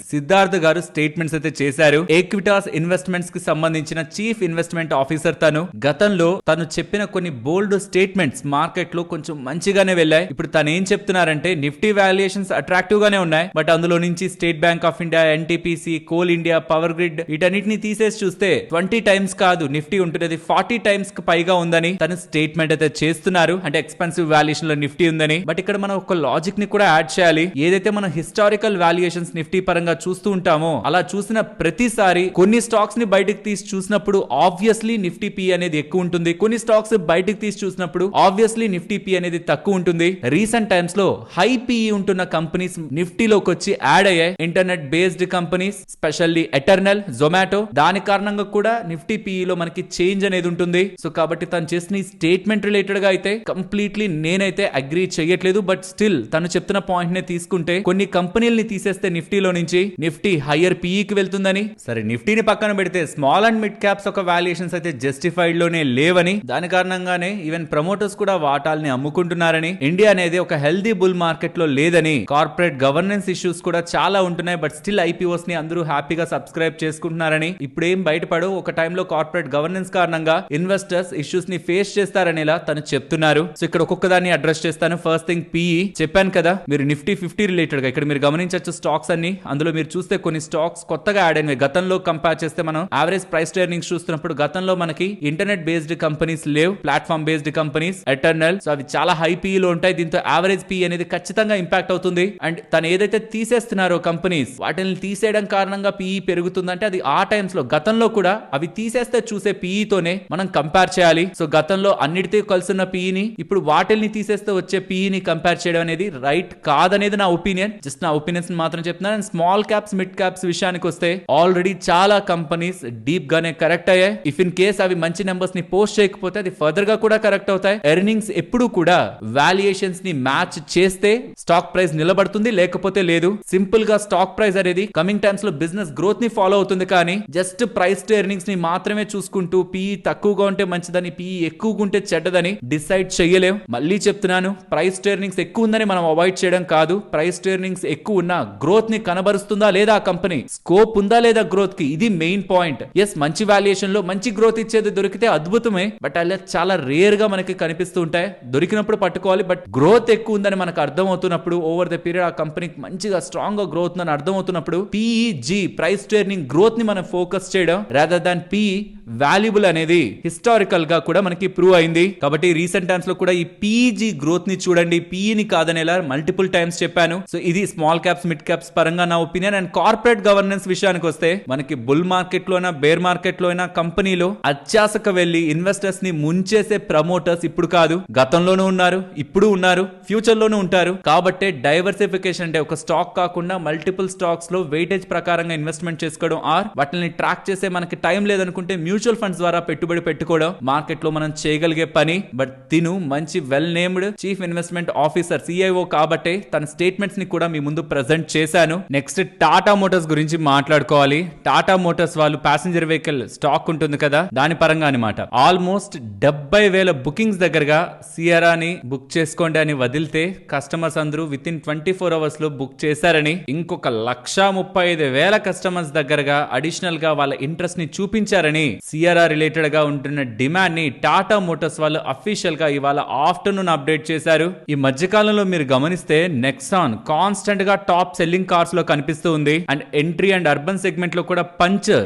సిద్ధార్థ్ గారు స్టేట్మెంట్స్ అయితే చేశారు. ఈక్విటాస్ ఇన్వెస్ట్మెంట్స్ కి సంబంధించిన చీఫ్ ఇన్వెస్ట్మెంట్ ఆఫీసర్ తను గతంలో తను చెప్పిన కొన్ని బోల్డ్ స్టేట్మెంట్స్ మార్కెట్ లో కొంచెం మంచిగానే వెళ్ళాయి. ఇప్పుడు తను ఏం చెప్తున్నారంటే నిఫ్టీ వాల్యుయేషన్స్ అట్రాక్టివ్ గానే ఉన్నాయి, బట్ అందులో నుంచి state bank of India, NTPC, coal India, power grid వీటన్నిటిని తీసేసి చూస్తే 20 టైమ్స్ కాదు నిఫ్టీ ఉంటున్నది 40 టైమ్స్ కి పైగా ఉందని తను స్టేట్మెంట్ అయితే చేస్తున్నారు. అంటే ఎక్స్పెన్సివ్ వాల్యుయేషన్ లో నిఫ్టీ ఉందని. బట్ ఇక్కడ మనం ఒక లాజిక్ ని కూడా యాడ్ చేయాలి. ఏదైతే మనం హిస్టారికల్ వాల్యుయేషన్స్ నిఫ్టీ పరంగా చూస్తూ ఉంటామో అలా చూసిన ప్రతిసారి కొన్ని స్టాక్స్ ని బయటకు తీసి చూసినప్పుడు ఆబ్వియస్లీ నిఫ్టీ పి అనేది ఎక్కువ ఉంటుంది, కొన్ని స్టాక్స్ బయటకు తీసి చూసినప్పుడు ఆబ్వియస్లీ నిఫ్టీ పి అనేది తక్కువ ఉంటుంది. రీసెంట్ టైమ్స్ లో హై పిఈ ఉంటున్న కంపెనీ కంపెనీస్ నిఫ్టీలోకి వచ్చి యాడ్ అయ్యాయి. Internet based companies, specially eternal, Zomato. దాని కారణంగా కూడా నిఫ్టీ పీఈలో మనకి చేంజ్ అనేది ఉంటుంది. సో కాబట్టి తను చేసిన ఈ స్టేట్మెంట్ రిలేటెడ్ గా అయితే కంప్లీట్లీ నేనైతే అగ్రీ చేయట్లేదు. బట్ స్టిల్ తను చెప్తున్న పాయింట్ నే తీసుకుంటే కొన్ని కంపెనీలని తీసేస్తే నిఫ్టీలో నుంచి నిఫ్టీ హయ్యర్ పీఈకి వెళ్తుందని. సరే, నిఫ్టీని పక్కన పెడితే స్మాల్ అండ్ మిడ్ క్యాప్స్ ఒక వాల్యుయేషన్స్ అయితే జస్టిఫైడ్ లోనే లేవని, దాని కారణంగానే ఈవెన్ ప్రమోటర్స్ కూడా వాటాల్ని అమ్ముకుంటున్నారని, ఇండియా అనేది ఒక హెల్దీ బుల్ మార్కెట్ లో లేదని, కార్పొరేట్ గవర్నెన్స్ ఇష్యూస్ కూడా చాలా ఉంటున్నాయి. బట్ స్టిల్ ఐపీఓస్ ని అందరూ హ్యాపీగా సబ్స్క్రైబ్ చేసుకుంటున్నారని, ఇప్పుడేం బయటపడవు. ఒక టైంలో కార్పొరేట్ గవర్నెన్స్ కారణంగా ఇన్వెస్టర్స్ ఇష్యూస్ ని ఫేస్ చేస్తారనేలా తను చెప్తున్నారు. సో ఇక్కడ ఒక్కొక్క దాన్ని అడ్రస్ చేస్తాను. ఫస్ట్ థింగ్ పీఈ చెప్పాను కదా, మీరు నిఫ్టీ 50 రిలేటెడ్ గా ఇక్కడ మీరు గమనించవచ్చు స్టాక్స్ అన్ని. అందులో మీరు చూస్తే కొన్ని స్టాక్స్ కొత్తగా యాడ్ అయినవి. గతంలో కంపేర్ చేస్తే మనం యావరేజ్ ప్రైస్ ఎర్నింగ్స్ చూస్తున్నప్పుడు గతంలో మనకి ఇంటర్నెట్ బేస్డ్ కంపెనీస్ లేవు, platform based companies, eternal. So అవి చాలా హై పీఈలో ఉంటాయి. దీంతో యావరేజ్ పీఈ అనేది ఖచ్చితంగా ఇంపాక్ట్ అవుతుంది. అండ్ తను ఏదైతే తీసేస్తున్నారో కంపెనీస్, వాటిని తీసేయడం కారణంగా పీఈ పెరుగుతుందంటే అది ఆ టైమ్స్ లో గతంలో కూడా అవి తీసేస్తే చూసే పీఈతోనే మనం కంపేర్ చేయాలి. సో గతంలో అన్నిటితో కలిసి ఉన్న పీఈని ఇప్పుడు వాటిల్ని తీసేస్తే వచ్చే పీఈని కంపేర్ చేయడం అనేది రైట్ కాదనేది నా ఒపీనియన్. జస్ట్ నా ఒపీనియన్స్ మాత్రం చెప్తున్నాను. And small caps, mid caps విషయానికి వస్తే ఆల్రెడీ చాలా కంపెనీస్ డీప్ గానే కరెక్ట్ అయ్యాయి. ఇఫ్ ఇన్ కేస్ అవి మంచి నెంబర్స్ ని పోస్ట్ చేయకపోతే అది ఫర్దర్ గా కూడా కరెక్ట్ అవుతాయి. ఎర్నింగ్స్ ఎప్పుడు కూడా వాల్యుయేషన్స్ ని మ్యాచ్ చేస్తే స్టాక్ ప్రైస్ నిలబడుతుంది, లేకపోతే లేదు. సింపుల్ గా స్టాక్ ప్రైస్ అనేది కమింగ్ టైమ్స్ లో బిజినెస్ గ్రోత్ ని ఫాలో అవుతుంది. కానీ జస్ట్ ప్రైస్ టు ఎర్నింగ్స్ ని మాత్రమే చూసుకుంటూ పీఈ తక్కువగా ఉంటే మంచిదని, పీఈ ఎక్కువగా ఉంటే చెడ్డదని డిసైడ్ చేయలేం. మళ్ళీ చెప్తున్నాను, ప్రైస్ టు ఎర్నింగ్స్ ఎక్కువ ఉందని మనం అవాయిడ్ చేయడం కాదు. ప్రైస్ టు ఎర్నింగ్స్ ఎక్కువ ఉన్నా గ్రోత్ ని కనబరుస్తుందా లేదా ఆ కంపెనీ, స్కోప్ ఉందా లేదా గ్రోత్ కి, ఇది మెయిన్ పాయింట్. ఎస్, మంచి వాల్యుయేషన్ లో మంచి గ్రోత్ ఇచ్చేది దొరికితే అద్భుతమే. బట్ అలా చాలా రేర్ గా మనకి కనిపిస్తూ ఉంటాయి. దొరికినప్పుడు పట్టుకోవాలి. బట్ గ్రోత్ ఎక్కువ ఉందని మనకు అర్థం అవుతున్నప్పుడు, ఓవర్ ద పీరియడ్ ఆ కంపెనీకి మంచిగా స్ట్రాంగ్ గా గ్రోత్ ఉందని అర్థం అవుతున్నప్పుడు PEG, price to earning growth ని మనం ఫోకస్ చేయడం రాదర్ దాన్ పీఈ వాల్యుబుల్ అనేది హిస్టారికల్ గా కూడా మనకి ప్రూవ్ అయింది. కాబట్టి రీసెంట్ టైమ్స్ లో కూడా ఈ పీఈజీ గ్రోత్ ని చూడండి, పీఈని కాదనేలా మల్టిపుల్ టైమ్స్ చెప్పాను. సో ఇది స్మాల్ క్యాప్స్, మిడ్ క్యాప్స్ పరంగా నా ఒపీనియన్. అండ్ కార్పొరేట్ గవర్నెన్స్ విషయానికి వస్తే మనకి బుల్ మార్కెట్ లోనా, బేర్ మార్కెట్ లోనా కంపెనీలో అత్యాశకు వెళ్లి ఇన్వెస్టర్స్ ని ముంచేసే ప్రమోటర్స్ ఇప్పుడు కాదు, గతంలోనూ ఉన్నారు, ఇప్పుడు ఉన్నారు, ఫ్యూచర్ లోనూ ఉంటారు. కాబట్టి డైవర్సిఫికేషన్ అంటే ఒక స్టాక్ కాకుండా మల్టిపుల్ స్టాక్స్ లో వెయిటేజ్ ప్రకారంగా ఇన్వెస్ట్మెంట్ చేసుకోవడం, ఆర్ వాటిని ట్రాక్ చేసే మనకి టైం లేదనుకుంటే మ్యూచువల్ ఫండ్స్ ద్వారా పెట్టుబడి పెట్టుకోవడం మార్కెట్ లో మనం చేయగలిగే పని. బట్ తిను మంచి well named chief investment officer, CIO కాబట్టి తన స్టేట్మెంట్స్ ని కూడా మీ ముందు ప్రెజెంట్ చేశాను. నెక్స్ట్ టాటా మోటార్స్ గురించి మాట్లాడుకోవాలి. టాటా మోటార్స్ వాళ్ళు ప్యాసింజర్ వెహికల్ స్టాక్ ఉంటుంది కదా, దాని పరంగా అనమాట ఆల్మోస్ట్ 70,000 బుకింగ్స్ దగ్గరగా సియరాని బుక్ చేసుకోండి అని వదిలితే కస్టమర్స్ అందరూ విత్ ఇన్ 24 hours లో బుక్ చేశారని, ఇంకొక 135,000 కస్టమర్స్ దగ్గరగా అడిషనల్ గా వాళ్ళ ఇంట్రెస్ట్ ని చూపించారని సిఆర్ఆర్ రిలేటెడ్ గా ఉంటున్న డిమాండ్ ని టాటా మోటార్స్ వాళ్ళు అఫీషియల్ గా ఇవాళ ఆఫ్టర్నూన్ అప్డేట్ చేశారు. ఈ మధ్య కాలంలో మీరు గమనిస్తే నెక్సాన్ కాన్స్టెంట్ గా టాప్ సెల్లింగ్ కార్స్ లో కనిపిస్తూ ఉంది. And entry and urban segment లో కూడా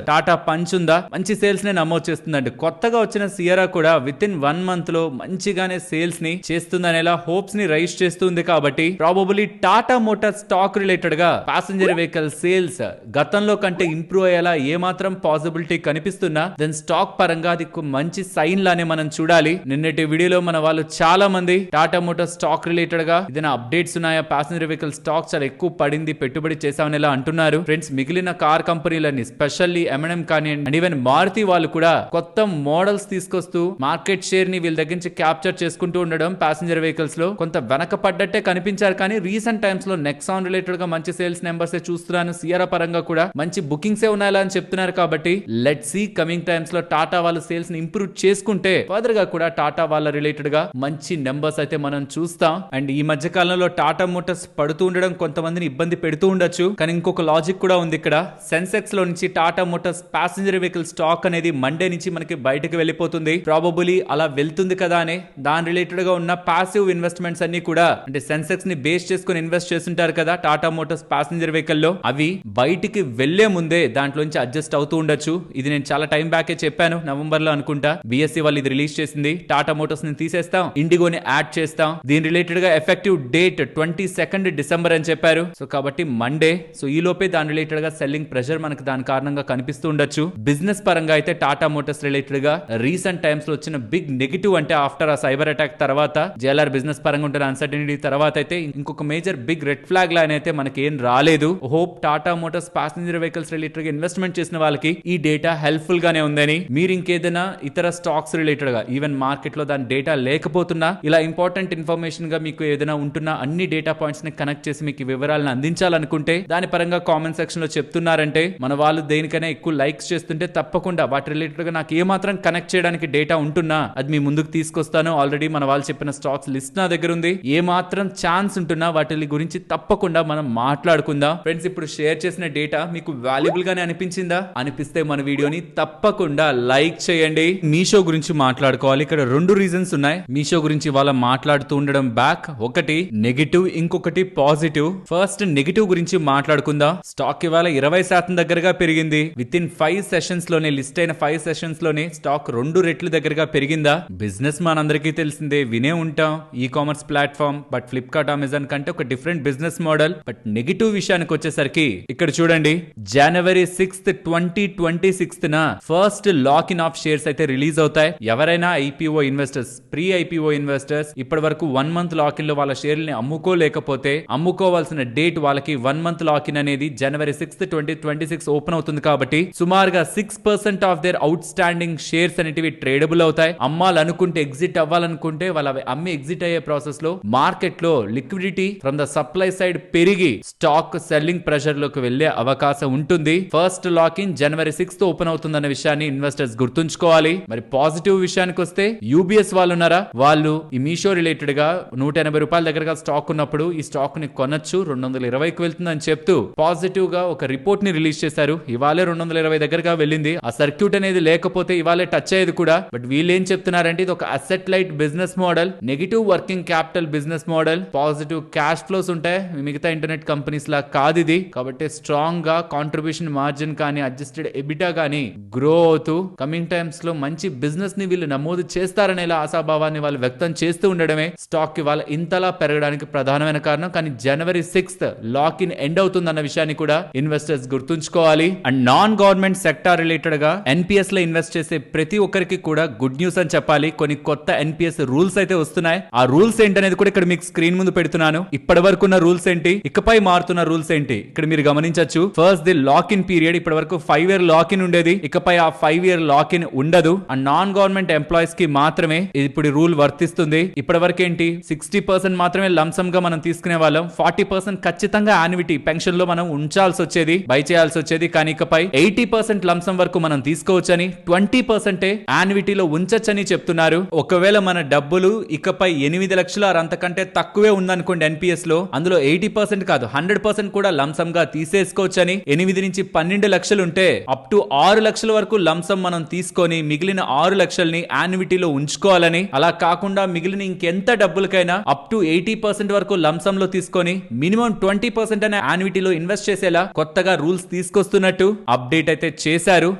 టాటా పంచ్ ఉందా, మంచి సేల్స్ ని నమోదు చేస్తుందండి. కొత్తగా వచ్చిన సియరా కూడా విత్ ఇన్ 1 month లో మంచిగానే సేల్స్ ని చేస్తుందనేలా హోప్స్ ని రైజ్ చేస్తుంది. కాబట్టి probably Tata motor stock related గా ప్యాసింజర్ వెహికల్ సేల్స్ గతంలో కంటే ఇంప్రూవ్ అయ్యేలా ఏమాత్రం పాసిబిలిటీ కనిపిస్తున్నా దెన్ స్టాక్ పరంగా అది మంచి సైన్ లానే మనం చూడాలి. నిన్నటి వీడియోలో మన వాళ్ళు చాలా మంది టాటా మోటార్ స్టాక్ రిలేటెడ్ గా ఏదైనా అప్డేట్స్ ఉన్నాయా, ప్యాసింజర్ వెహికల్ స్టాక్ చాలా ఎక్కువ పడింది, పెట్టుబడి చేసామని ఎలా అంటున్నారు. ఫ్రెండ్స్, మిగిలిన కార్ కంపెనీలన్నీ స్పెషల్లీ M&M కానివ్వండి అండ్ ఈవెన్ మారుతి వాళ్ళు కూడా కొత్త మోడల్స్ తీసుకొస్తూ మార్కెట్ షేర్ ని వీళ్ళ దగ్గర నుంచి క్యాప్చర్ చేసుకుంటూ ఉండడం ప్యాసింజర్ వెహికల్స్ లో కొంత వెనకపడ్డట్టే కనిపించారు. కానీ రీసెంట్ టైమ్స్ లో నెక్సాన్ రిలేటెడ్ గా మంచి సేల్స్ నెంబర్స్ చూస్తున్నాను. సియరా పరంగా కూడా మంచి బుకింగ్స్ ఉన్నాయా అని చెప్తున్నారు. కాబట్టి లెట్స్ సీ కమింగ్ టైమ్స్ లో టాటా వాళ్ళ సేల్స్ ని ఇంప్రూవ్ చేసుకుంటే ఫర్దర్ గా కూడా టాటా వాళ్ళ రిలేటెడ్ గా మంచి నెంబర్స్ అయితే మనం చూస్తాం. అండ్ ఈ మధ్య కాలంలో టాటా మోటార్స్ పడుతూ ఉండడం కొంతమందిని ఇబ్బంది పెడుతూ ఉండొచ్చు. కానీ ఇంకొక లాజిక్ కూడా ఉంది ఇక్కడ. సెన్సెక్స్ లో నుంచి Tata Motors passenger vehicle stock అనేది మండే నుంచి మనకి బయటకు వెళ్ళిపోతుంది. ప్రాబబుల్లీ అలా వెళ్తుంది కదా అని దాని రిలేటెడ్ గా ఉన్న పాసివ్ ఇన్వెస్ట్మెంట్స్ అన్ని కూడా అంటే సెన్సెక్స్ ని బేస్ చేసుకుని ఇన్వెస్ట్ చేస్తుంటారు కదా టాటా మోటార్స్ ప్యాసింజర్ వెహికల్ లో, అవి బయటికి వెళ్లే ముందే దాంట్లోంచి అడ్జస్ట్ అవుతూ ఉండొచ్చు. ఇది నేను చాలా టైం బ్యాకే చెప్పాను, నవంబర్ లో అనుకుంటా BSE వాళ్ళు ఇది రిలీజ్ చేసింది. టాటా మోటార్స్ ని తీసేస్తాం, ఇండిగోని యాడ్ చేస్తాం. దీని రిలేటెడ్ గా ఎఫెక్టివ్ డేట్ 22nd డిసెంబర్ అని చెప్పారు. సో కాబట్టి మండే, సో ఈ లోపే దాని రిలేటెడ్ గా సెల్లింగ్ ప్రెషర్ మనకు దాని కారణంగా కనిపిస్తూ ఉండొచ్చు. బిజినెస్ పరంగా అయితే టాటా మోటార్స్ రిలేటెడ్ గా రీసెంట్ టైమ్స్ లో వచ్చిన బిగ్ నెగిటివ్ అంటే ఆఫ్టర్ ఆ సైబర్ అటాక్ తర్వాత JLR బిజినెస్ పరంగా ఉంటున్న అన్సర్టనిటీ తర్వాత అయితే ఇంకొక major major big red flag లా అయితే మనకి ఏం రాలేదు. Hope Tata Motors passenger vehicles related గా ఇన్వెస్ట్మెంట్ చేసిన వాళ్ళకి ఈ డేటా హెల్ప్ఫుల్ గానే ఉందని, మీరు ఇంకేదైనా ఇతర స్టాక్స్ రిలేటెడ్ గా ఈవెన్ మార్కెట్ లో దాని డేటా లేకపోతున్నా ఇలా ఇంపార్టెంట్ ఇన్ఫర్మేషన్ గా మీకు ఏదైనా ఉంటున్నా అన్ని డేటా పాయింట్స్ ని కనెక్ట్ చేసి మీకు వివరాలను అందించాలనుకుంటే దాని పరంగా కామెంట్ సెక్షన్ లో చెప్తున్నారంటే మన వాళ్ళు దేనికైనా ఎక్కువ లైక్స్ చేస్తుంటే తప్పకుండా వాటి రిలేటెడ్ గా నాకు ఏమాత్రం కనెక్ట్ చేయడానికి డేటా ఉంటున్నా అది మీ ముందుకు తీసుకొస్తాను. ఆల్రెడీ మన వాళ్ళు చెప్పిన స్టాక్స్ లిస్ట్ నా దగ్గర ఉంది. ఏ మాత్రం ఛాన్స్ ఉంటున్నా వాటి గురించి తప్పకుండా మనం మాట్లాడుకుందాం. ఫ్రెండ్స్, ఇప్పుడు షేర్ చేసిన డేటా మీకు వాల్యుబుల్ గానే అనిపించిందా? అనిపిస్తే మన వీడియోని తప్పకుండా లైక్ చేయండి. మీషో గురించి మాట్లాడుకోవాలి. ఇక్కడ 2 రీజన్స్ ఉన్నాయి మీషో గురించి వాళ్ళ మాట్లాడుతూ ఉండడం బ్యాక్. ఒకటి నెగిటివ్, ఇంకొకటి పాజిటివ్. ఫస్ట్ నెగిటివ్ గురించి మాట్లాడుకుందాం. స్టాక్ ఇవాళ 20% దగ్గరగా పెరిగింది. విత్ ఇన్ 5 సెషన్స్ లోనే, లిస్ట్ అయిన 5 సెషన్స్ లోనే స్టాక్ 2 రెట్లు దగ్గరగా పెరిగిందా? బిజినెస్ మనందరికీ తెలిసిందే, వినే ఉంటాం. E commerce platform, but Flipkart, Amazon కంటే ఒక different business model. But negative విషయానికి వచ్చేసరికి ఇక్కడ చూడండి, జనవరి 6th 2026 first lock in of shares అయితే రిలీజ్ అవుతాయి. ఎవరైనా IPO investors, pre IPO investors ఇప్పటి వరకు 1 month లాక్ ఇన్ లో వాళ్ళ షేర్లని అమ్ముకోలేకపోతే అమ్ముకోవాల్సిన డేట్ వాళ్ళకి 1 month లాక్ ఇన్ అనేది జనవరి 6th 2026 ఓపెన్ అవుతుంది. కాబట్టి సుమారుగా 6% of their out standing shares అనేటివి ట్రేడబుల్ అవుతాయి. అమ్మాలనుకుంటే, ఎగ్జిట్ అవ్వాలనుకుంటే వాళ్ళు అవి అమ్మి ఎగ్జిట్ అయ్యే ప్రాసెస్ లో మార్కెట్ లో liquidity from the supply side పెరిగి స్టాక్ సెల్లింగ్ ప్రెషర్ లోకి వెళ్లే అవకాశం ఉంటుంది. ఫస్ట్ లాక్ ఇన్ జనవరి 6th ఓపెన్ అవుతుందన్న విషయాన్ని ఇన్వెస్టర్స్ గుర్తుంచుకోవాలి. మరి పాజిటివ్ విషయానికి వస్తే యూబీఎస్ వాళ్ళు ఉన్నారా, వాళ్ళు ఈ మీషో రిలేటెడ్ గా 180 రూపాయల దగ్గరగా స్టాక్ ఉన్నప్పుడు ఈ స్టాక్ ని కొనొచ్చు, 220కి వెళ్తుందని చెప్తూ పాజిటివ్ గా ఒక రిపోర్ట్ ని రిలీజ్ చేశారు. ఇవాళే 220 దగ్గరగా వెళ్ళింది. ఆ సర్క్యూట్ అనేది లేకపోతే ఇవాళే టచ్ అయ్యేది కూడా. బట్ వీళ్ళు ఏం చెప్తున్నారంటే ఇది ఒక asset light business model, negative working capital business model, positive cash flows ఉంటాయి. మిగతా ఇంటర్నెట్ కంపెనీస్ లా కాదు ఇది. కాబట్టి స్ట్రాంగ్ గా కాంట్రిబ్యూషన్ మార్జిన్ కానీ, అడ్జస్టెడ్ ఎబిటా కానీ గ్రో అవుతూ కమింగ్ టైమ్స్ లో మంచి బిజినెస్ ని వీళ్ళు నమోదు చేస్తారనేలా ఆశాభావాన్ని వాళ్ళు వ్యక్తం చేస్తూ ఉండడమే స్టాక్ ఇవాళ ఇంతలా పెరగడానికి ప్రధానమైన కారణం. కానీ జనవరి 6th లాక్ ఇన్ ఎండ్ అవుతుందన్న విషయాన్ని కూడా ఇన్వెస్టర్స్ గుర్తుంచుకోవాలి. And non government sector related గా ఎన్పిఎస్ లో ఇన్వెస్ట్ చేసే ప్రతి ఒక్కరికి కూడా గుడ్ న్యూస్ అని చెప్పాలి. కొన్ని కొత్త ఎన్పిఎస్ రూల్స్ అయితే వస్తున్నాయి. ఆ రూల్స్ ఏంటనేది కూడా ఇక్కడ మీకు స్క్రీన్ ముందు పెడుతున్నాను. ఇప్పటి వరకు ఉన్న రూల్స్ ఏంటి, ఇకపై మారుతున్న రూల్స్ ఏంటి ఇక్కడ మీరు గమనించవచ్చు. First the lock in period, ఇప్పటి వరకు 5 year లాక్ ఇన్ ఉండేది, ఇకపై ఆ 5 year లాక్ ఇన్ ఉండదు. అండ్ నాన్ గవర్నమెంట్ ఎంప్లాయీస్ కి మాత్రమే ఇప్పుడు రూల్ వర్తిస్తుంది. ఇప్పటి వరకు ఏంటి, 60% మాత్రమే లంసమ్ గా మనం తీసుకునే వాళ్ళం, 40% ఖచ్చితంగా యాన్యుటీ పెన్షన్ లో మనం ఉంచాల్సి వచ్చేది, బై చేయాల్సి వచ్చేది. కానీ ఇకపై 80% లంసమ్ వరకు మనం తీసుకోవచ్చని, 20% యాన్యుటీలో ఉంచొచ్చని చెప్తున్నారు. ఒకవేళ మన డబ్బులు ఇకపై 8 లక్షలు అంతకంటే తక్కువే ఉందనుకోండి ఎన్పిఎస్ లో, అందులో 80% కాదు 100% కూడా లంసమ్ గా తీసేసుకోవచ్చని. 8 నుంచి 12 లక్షలు ఉంటే అప్ టు 6 లక్షల వరకు లంసమ్ మనం తీసుకొని మిగిలిన 6 లక్షల్ని యాన్యుటీలో ఉంచుకోవాలని. అలా కాకుండా మిగిలిన ఇంకెంత డబ్బులకైనా అప్ టు 80% వరకు లంసమ్ లో తీసుకొని మినిమం 20% అనే యాన్యుటీలో ఇన్వెస్ట్ చేసేలా కొత్తగా రూల్స్ తీసుకొస్తున్నట్టు అప్డేట్ అయితే చేశారు.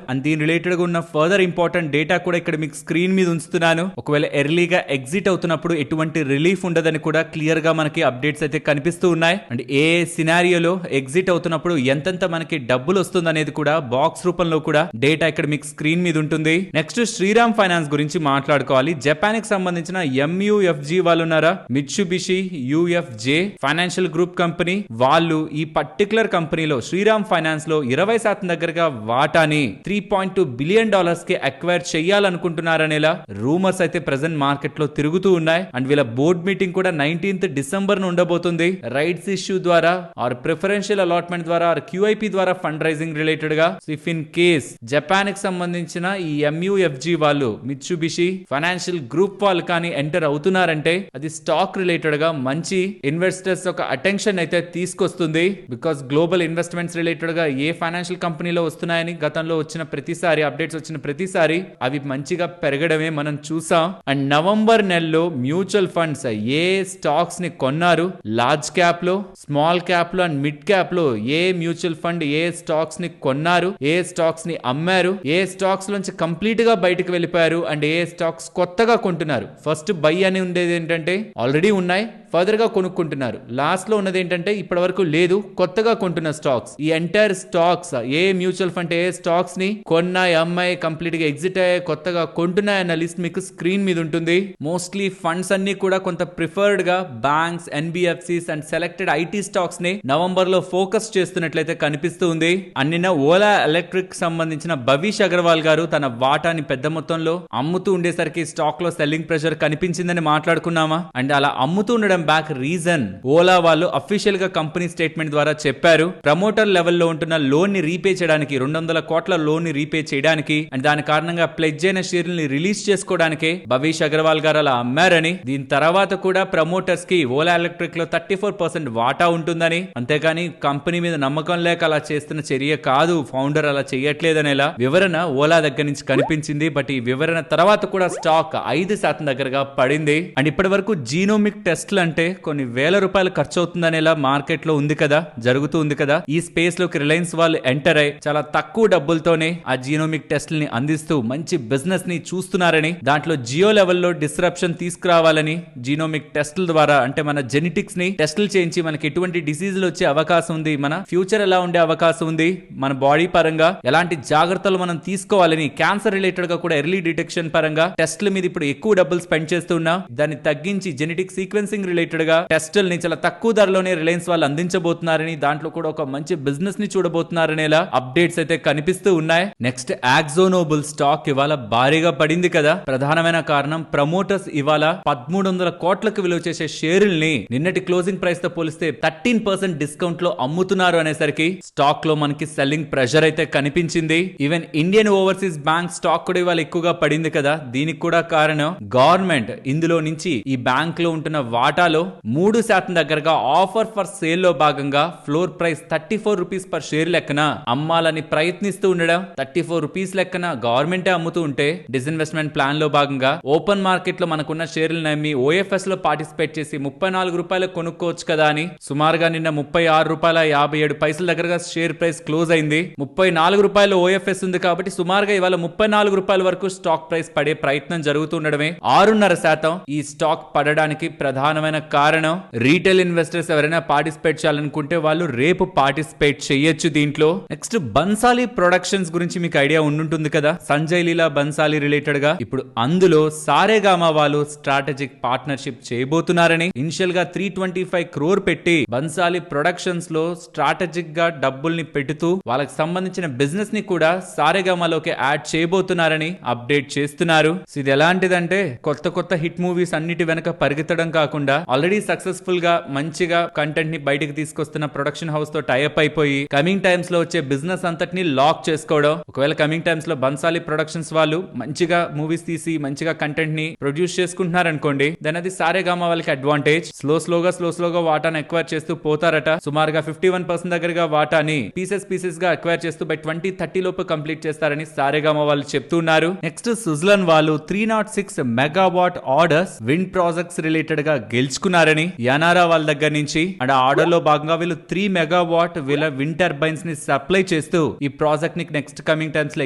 అండ్ దీని రిలేటెడ్ గా ఉన్న ఫర్దర్ ఇంపార్టెంట్ డేటా కూడా ఇక్కడ మీకు స్క్రీన్ మీద ఉంచుతున్నాను. ఒకవేళ ఎర్లీగా ఎగ్జిట్ అవుతున్నప్పుడు ఎటువంటి రిలీఫ్ ఉండదని కూడా క్లియర్ గా మనకి అప్డేట్స్ అయితే కనిపిస్తూ ఉన్నాయి. అండ్ ఏ సినారియోలో ఎగ్జిట్ అవుతున్నప్పుడు ఎంతెంత మనకి డబ్బులు వస్తుంది అనేది కూడా బాక్స్ రూపంలో కూడా డేటా ఇక్కడ మీకు స్క్రీన్ మీద ఉంటుంది. నెక్స్ట్ శ్రీరామ్ ఫైనాన్స్ గురించి మాట్లాడుకోవాలి. జపాన్ కి సంబంధించిన ఎంయుఎఫ్జి వాళ్ళు ఉన్నారా, Mitsubishi UFJ financial group company, వాళ్ళు ఈ పర్టికులర్ కంపెనీలో శ్రీరామ్ ఫైనాన్స్ లో 20% దగ్గరగా వాటాని $3.2 బిలియన్ కి అక్వైర్ చేయాలనుకుంటున్నారనేలా రూమర్స్ అయితే ప్రెసెంట్ మార్కెట్ లో తిరుగుతూ ఉన్నాయి. అండ్ వీళ్ళ బోర్డ్ మీటింగ్ కూడా 19th December ఉండబోతుంది. రైట్స్ ఇష్యూ ద్వారా ఆర్ ప్రిఫరెన్షియల్ అలాట్మెంట్ ద్వారా ఆర్ క్యూఐపి ద్వారా ఫండ్ రైజింగ్ రిలేటెడ్ గా ఇఫ్ ఇన్ కేస్ జపాన్ కి సంబంధించిన ఈ ఎంయుఎఫ్జి వాళ్ళు మిట్సుబిషి ఫైనాన్షియల్ గ్రూప్ వాళ్ళు కానీ ఎంటర్ అవుతున్నారంటే అది స్టాక్ రిలేటెడ్ గా మంచి ఇన్వెస్టర్స్ ఒక అటెన్షన్ అయితే తీసుకొస్తుంది. బికాస్ గ్లోబల్ ఇన్వెస్ట్మెంట్స్ రిలేటెడ్ గా ఏ ఫైనాన్షియల్ కంపెనీలో వస్తున్నాయని గతంలో వచ్చిన ప్రతిసారి అప్డేట్స్ వచ్చిన ప్రతిసారి అవి మంచిగా పెరగడమే మనం చూసాం. అండ్ నవంబర్ నెలలో మ్యూచువల్ ఫండ్స్ ఏ స్టాక్స్ ని కొన్నారు, లార్జ్ క్యాప్ లో, స్మాల్ క్యాప్ లో అండ్ మిడ్ క్యాప్ లో ఏ మ్యూచువల్ ఫండ్ ఏ స్టాక్స్ ని కొన్నారు, ఏ స్టాక్స్ ని అమ్మారు, ఏ స్టాక్స్ నుంచి కంప్లీట్ గా బయటకు వెళ్ళిపోయారు అండ్ ఏ స్టాక్స్ కొత్తగా కొంటున్నారు. ఫస్ట్ బై అని ఉండేది ఏంటంటే ఆల్రెడీ ఉన్నాయి, ఫర్దర్ గా కొనుక్కుంటున్నారు. లాస్ట్ లో ఉన్నది ఏంటంటే ఇప్పటి వరకు లేదు, కొత్తగా కొంటున్న స్టాక్స్. ఈ ఎంటైర్ స్టాక్స్ ఏ మ్యూచువల్ ఫండ్ ఏ స్టాక్స్ ని కొన్నాయి, అమ్మాయి, కంప్లీట్ గా ఎగ్జిట్ అయ్యాయి, కొత్తగా కొంటున్నాయి అన్న లిస్ట్ మీకు స్క్రీన్ మీద ఉంటుంది. మోస్ట్లీ ఫండ్స్ అన్ని కూడా కొంత ప్రిఫర్డ్ గా banks, NBFCs and selected IT stocks ని నవంబర్ లో ఫోకస్ చేస్తున్నట్లయితే కనిపిస్తూ ఉంది. అన్నిన ఓలా ఎలక్ట్రిక్ సంబంధించిన భవిష్ అగర్వాల్ గారు తన వాటాని పెద్ద మొత్తంలో అమ్ముతూ ఉండేసరికి స్టాక్ లో సెల్లింగ్ ప్రెషర్ కనిపించిందని మాట్లాడుకున్నామా. అండ్ అలా అమ్ముతూ ఉండడం బ్యాక్ రీజన్ ఓలా వాళ్ళు అఫీషియల్ గా కంపెనీ స్టేట్మెంట్ ద్వారా చెప్పారు. ప్రమోటర్ లెవెల్లో ఉంటున్న లోన్ ని రీపే చేయడానికి, 200 కోట్ల లోన్ ని రీపే చేయడానికి అండ్ దాని కారణంగా ప్లెడ్జ్ అయిన షేర్లని రిలీజ్ చేసుకోవడానికి భవిష్ అగర్వాల్ గారు అలా అమ్మారని, దీని తర్వాత కూడా ప్రమోటర్స్ కి ఓలా ఎలక్ట్రిక్ లో 34% వాటా ఉంటుందని, అంతేగాని కంపెనీ మీద నమ్మకం లేక అలా చేస్తున్న చర్య కాదు, ఫౌండర్ అలా చేయట్లేదనేలా వివరణ ఓలా దగ్గర నుంచి కనిపించింది. బట్ ఈ వివరణ తర్వాత కూడా స్టాక్ 5% దగ్గరగా పడింది. అండ్ ఇప్పటి వరకు జీనోమిక్ టెస్ట్లు అంటే కొన్ని వేల రూపాయలు ఖర్చు అవుతుందనేలా మార్కెట్ లో ఉంది కదా, జరుగుతూ ఉంది కదా. ఈ స్పేస్ లోకి రిలయన్స్ వాళ్ళు ఎంటర్ అయ్యి చాలా తక్కువ డబ్బులతోనే ఆ జీనోమిక్ టెస్ట్లని అందిస్తూ మంచి బిజినెస్ ని చూస్తున్నారని, దాంట్లో జియో లెవెల్లో డిస్రప్షన్ తీసుకురావాలని జీనోమిక్ టెస్ట్ల ద్వారా, అంటే మన జెనెటిక్స్ ని టెస్టులు చేయించి మనకి ఎటువంటి డిసీజులు వచ్చే అవకాశం ఉంది, మన ఫ్యూచర్ ఎలా ఉండే అవకాశం ఉంది, మన బాడీ పరంగా ఎలాంటి జాగ్రత్తలు మనం తీసుకోవాలని, క్యాన్సర్ రిలేటెడ్ గా కూడా ఎర్లీ డిటెక్షన్ పరంగా టెస్ట్ల మీద ఇప్పుడు ఎక్కువ డబ్బులు స్పెండ్ చేస్తున్నాం. దాన్ని తగ్గించి జెనెటిక్ సీక్వెన్సింగ్ రిలేటెడ్ గా టెస్టుల్ని చాలా తక్కువ ధరలోనే రిలయన్స్ వాళ్ళు అందించబోతున్నారని, దాంట్లో కూడా ఒక మంచి బిజినెస్ ని చూడబోతున్నారనేలా అప్డేట్స్ అయితే కనిపిస్తూ ఉన్నాయి. నెక్స్ట్ యాక్జోనోబుల్ స్టాక్ ఇవాళ భారీగా పడింది కదా. ప్రధానమైన కారణం ప్రమోటర్స్ ఇవాళ 1300 కోట్లకు విలువ చేసే షేరుల్ని నిన్నటి క్లోజింగ్ ప్రైస్ తో పోలిస్తే 13% డిస్కౌంట్ లో అమ్ముతున్నారు అనేసరికి స్టాక్ లో మనకి సెల్లింగ్ ప్రెషర్ అయితే కనిపించింది. Even Indian overseas bank stock కూడా ఇవాళ ఎక్కువగా పడింది కదా. దీనికి కూడా కారణం గవర్నమెంట్ ఇందులో నుంచి ఈ బ్యాంక్ లో ఉంటున్న వాటాలో 3% దగ్గరగా ఆఫర్ ఫర్ సేల్ లో భాగంగా floor price 34 rupees per share లెక్కన అమ్మాలని ప్రయత్నిస్తూ ఉండడం. 34 రూపీస్ లెక్కన గవర్నమెంటే అమ్ముతూ ఉంటే డిస్ఇన్వెస్ట్మెంట్ ప్లాన్ లో భాగంగా ఓపెన్ మార్కెట్ లో మనకున్న షేర్లను నమ్మి ఓఎఫ్ఎస్ లో పార్టిసిపేట్ చేసి 34 రూపాయలు కొనుక్కోవచ్చు కదా అని సుమారుగా నిన్న 36 రూపాయల 57 పైసల దగ్గరగా షేర్ ప్రైస్ క్లోజ్ అయింది. 34 రూపాయలు ఓఎఫ్ఎస్ ఉంది కాబట్టి సుమారుగా ఇవాళ 34 రూపాయల వరకు స్టాక్ ప్రైస్ పడే ప్రయత్నం జరుగుతుండడమే 6.5% ఈ స్టాక్ పడడానికి ప్రధానమైన కారణం. రీటైల్ ఇన్వెస్టర్స్ ఎవరైనా పార్టిసిపేట్ చేయాలనుకుంటే వాళ్ళు రేపు పార్టిసిపేట్ చేయొచ్చు దీంట్లో. నెక్స్ట్ బన్సాలి ప్రొడక్షన్స్ గురించి మీకు ఐడియా ఉండుంటుంది కదా, సంజయ్ లీలా బన్సాలి రిలేటెడ్ గా ఇప్పుడు అందులో సారేగామా వాళ్ళు స్ట్రాటజిక్ పార్ట్నర్షిప్ చేయబోతున్నారని, ఇనిషియల్ గా 325 crore పెట్టి బన్సాలి ప్రొడక్షన్స్ లో స్ట్రాటజిక్ గా డబ్బుల్ని పెడుతూ వాళ్ళకి సంబంధించిన బిజినెస్ ని కూడా సారేగామాలోకి యాడ్ చేయబోతున్నారని అప్డేట్ చేస్తున్నారు. ఇది ఎలాంటిదంటే కొత్త కొత్త హిట్ మూవీస్ అన్నిటి వెనక పరిగెత్తడం కాకుండా ఆల్రెడీ సక్సెస్ఫుల్ గా మంచిగా కంటెంట్ ని బయటకు తీసుకొస్తున్న ప్రొడక్షన్ హౌస్ తో టైఅప్ అయిపోయి కమింగ్ టైమ్స్ లో వచ్చే బిజినెస్ అంతటిని లాక్ చేసుకోవడం. ఒకవేళ కమింగ్ టైమ్స్ లో బన్సాలి ప్రొడక్షన్స్ వాళ్ళు మంచిగా మూవీస్ తీసి మంచిగా కంటెంట్ ని ప్రొడ్యూస్ చేసుకుంటున్నారు అనుకోండి, దాని అది సారేగామా వాళ్ళకి అడ్వాంటేజ్. స్లోగా వాటాను ఎక్వైర్ చేస్తూ పోతారట. సుమారుగా 51% దగ్గరగా వాటాని పీసెస్ గా ఎక్వైర్ చేస్తూ బై 2030 లోపు కంప్లీట్ చేస్తారని సారేగామా వాళ్ళు చెప్తున్నారు. నెక్స్ట్ సుజ్లాన్ వాళ్ళు 306 megawatt orders wind projects related గా గెలుచుకున్నారని యానారా వాళ్ళ దగ్గర నుంచి. అండ్ ఆ ఆర్డర్ లో భాగంగా వీళ్ళు 3 మెగావాట్ వీళ్ళ విండ్ టర్బైన్స్ ని సప్లై చేస్తూ ఈ ప్రాజెక్ట్ ని నెక్స్ట్ కమింగ్ టైమ్స్ లో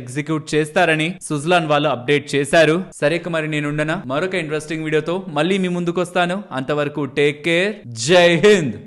ఎగ్జిక్యూట్ చేస్తారని సుజ్లాన్ వాళ్ళు అప్డేట్ చేశారు. సరే మరి నేనుండనా మరొక ఇంట్రెస్టింగ్ వీడియోతో మళ్ళీ మీ ముందుకు వస్తాను. అంతవరకు టేక్ కేర్, జై హింద్.